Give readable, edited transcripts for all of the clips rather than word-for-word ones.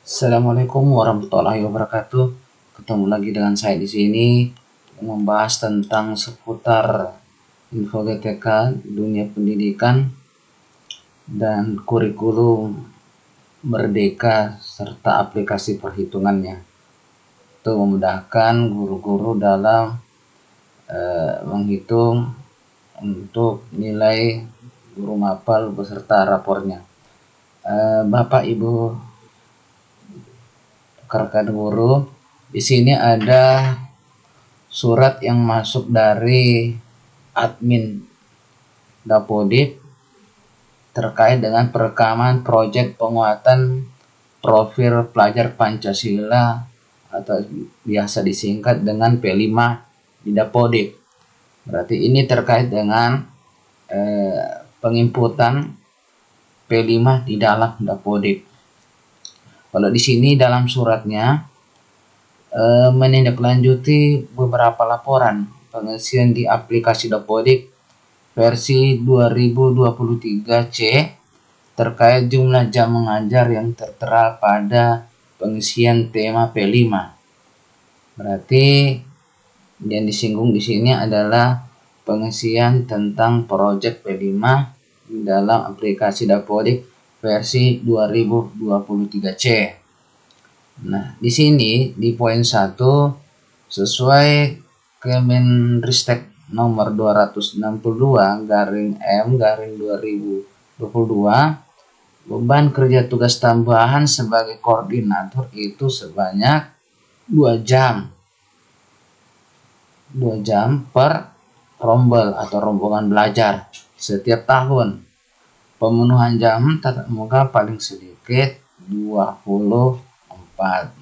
Assalamualaikum warahmatullahi wabarakatuh. Ketemu lagi dengan saya di sini membahas tentang seputar info GTK, dunia pendidikan dan kurikulum merdeka serta aplikasi perhitungannya. Itu memudahkan guru-guru dalam menghitung untuk nilai guru mapel beserta rapornya. Bapak Ibu rekan guru, di sini ada surat yang masuk dari admin Dapodik terkait dengan perekaman proyek penguatan profil pelajar Pancasila atau biasa disingkat dengan P5 di Dapodik. Berarti ini terkait dengan penginputan P5 di dalam Dapodik. Kalau di sini dalam suratnya menindaklanjuti beberapa laporan pengisian di aplikasi Dapodik versi 2023C terkait jumlah jam mengajar yang tertera pada pengisian tema P5. Berarti yang disinggung di sini adalah pengisian tentang proyek P5 di dalam aplikasi Dapodik versi 2023C. Nah, di sini di poin 1 sesuai Kemenristek nomor 262/M/2022, beban kerja tugas tambahan sebagai koordinator itu sebanyak 2 jam. 2 jam per rombel atau rombongan belajar setiap tahun. Pemenuhan jam tatap muka paling sedikit 24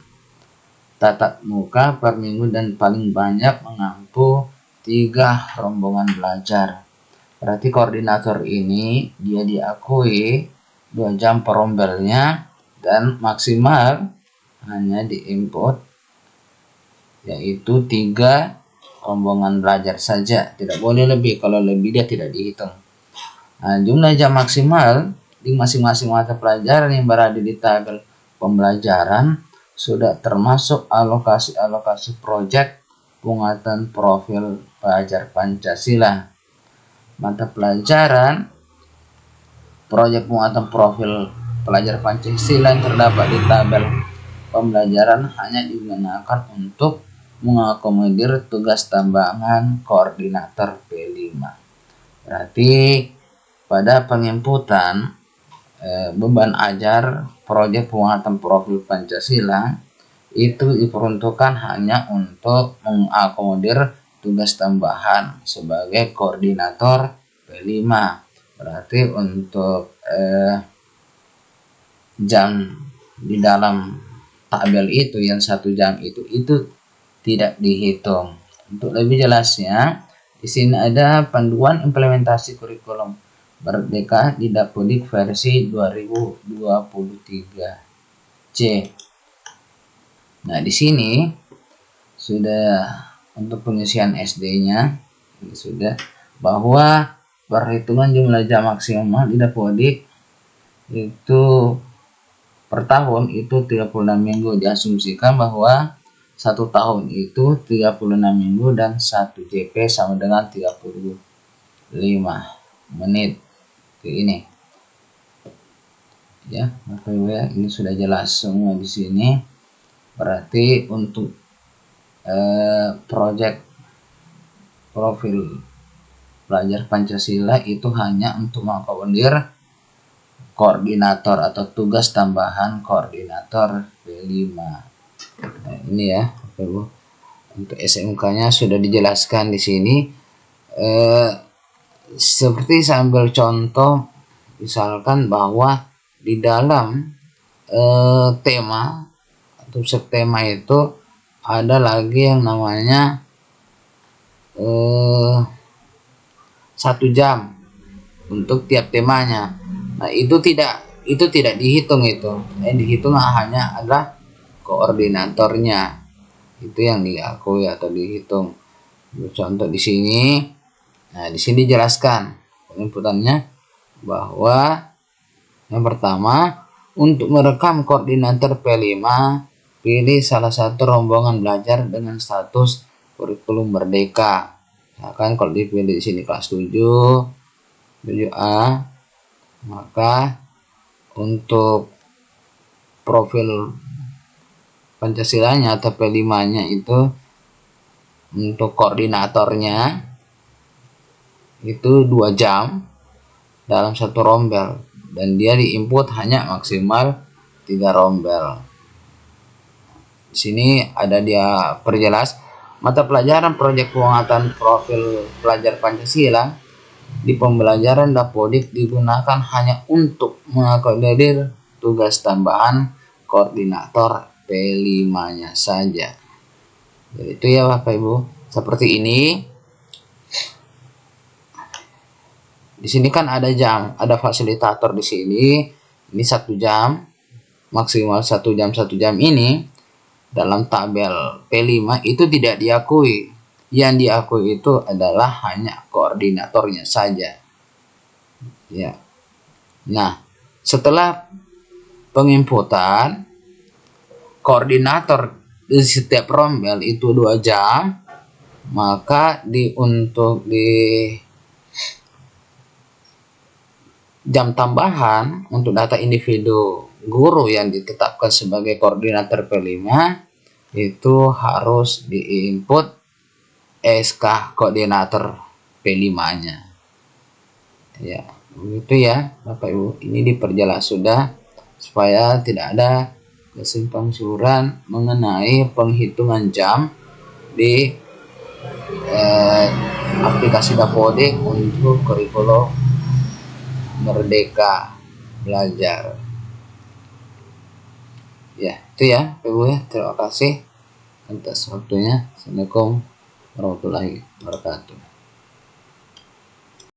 tatap muka per minggu dan paling banyak mengampu 3 rombongan belajar. Berarti koordinator ini dia diakui 2 jam per rombelnya dan maksimal hanya diinput yaitu 3 rombongan belajar saja, tidak boleh lebih. Kalau lebih dia tidak dihitung. Nah, jumlah jam maksimal di masing-masing mata pelajaran yang berada di tabel pembelajaran sudah termasuk alokasi proyek penguatan profil pelajar Pancasila. Mata pelajaran proyek penguatan profil pelajar Pancasila yang terdapat di tabel pembelajaran hanya digunakan untuk mengakomodir tugas tambahan koordinator P5. Berarti pada penginputan beban ajar proyek penguatan profil Pancasila itu diperuntukkan hanya untuk mengakomodir tugas tambahan sebagai koordinator P5. Berarti untuk jam di dalam tabel itu yang 1 jam itu tidak dihitung. Untuk lebih jelasnya, di sini ada panduan implementasi kurikulum Merdeka di Dapodik versi 2023C. Nah, di sini sudah untuk pengisian SD-nya sudah bahwa perhitungan jumlah jam maksimal di Dapodik itu per tahun itu 36 minggu. Diasumsikan bahwa 1 tahun itu 36 minggu dan 1 JP sama dengan 35 menit. Ini ya, ini sudah jelas semua di sini. Berarti untuk proyek profil pelajar Pancasila itu hanya untuk mengakomodir koordinator atau tugas tambahan koordinator P5. Nah, ini ya, untuk SMK-nya sudah dijelaskan di sini. Seperti saya ambil contoh, misalkan bahwa di dalam tema atau subtema itu ada lagi yang namanya 1 jam untuk tiap temanya. Nah, itu tidak dihitung itu. Yang dihitung hanya adalah koordinatornya. Itu yang diakui atau dihitung. Contoh di sini. Nah, di sini dijelaskan penginputannya bahwa yang pertama Untuk merekam koordinator P5, pilih salah satu rombongan belajar dengan status kurikulum merdeka. Misalkan kalau dipilih di sini kelas 7A, maka untuk profil Pancasilanya atau P5-nya itu untuk koordinatornya itu 2 jam dalam satu rombel, dan dia diinput hanya maksimal 3 rombel. Di sini ada dia perjelas mata pelajaran proyek penguatan profil pelajar Pancasila di pembelajaran Dapodik digunakan hanya untuk mengakomodir tugas tambahan koordinator P5-nya saja. Jadi itu ya Bapak Ibu, seperti ini. Di sini kan ada jam, ada fasilitator di sini. Ini 1 jam, maksimal 1 jam. 1 jam ini dalam tabel P5 itu tidak diakui. Yang diakui itu adalah hanya koordinatornya saja. Ya. Nah, setelah penginputan koordinator di setiap rombel itu 2 jam, maka untuk di jam tambahan untuk data individu guru yang ditetapkan sebagai koordinator P5 itu harus diinput SK koordinator P5-nya. Ya, begitu ya Bapak Ibu. Ini diperjelas sudah supaya tidak ada kesimpang siuran mengenai penghitungan jam di aplikasi Dapodik untuk kurikulum Merdeka Belajar. Ya, itu ya Bapak Ibu ya. Terima kasih atas waktunya. Assalamualaikum warahmatullahi wabarakatuh.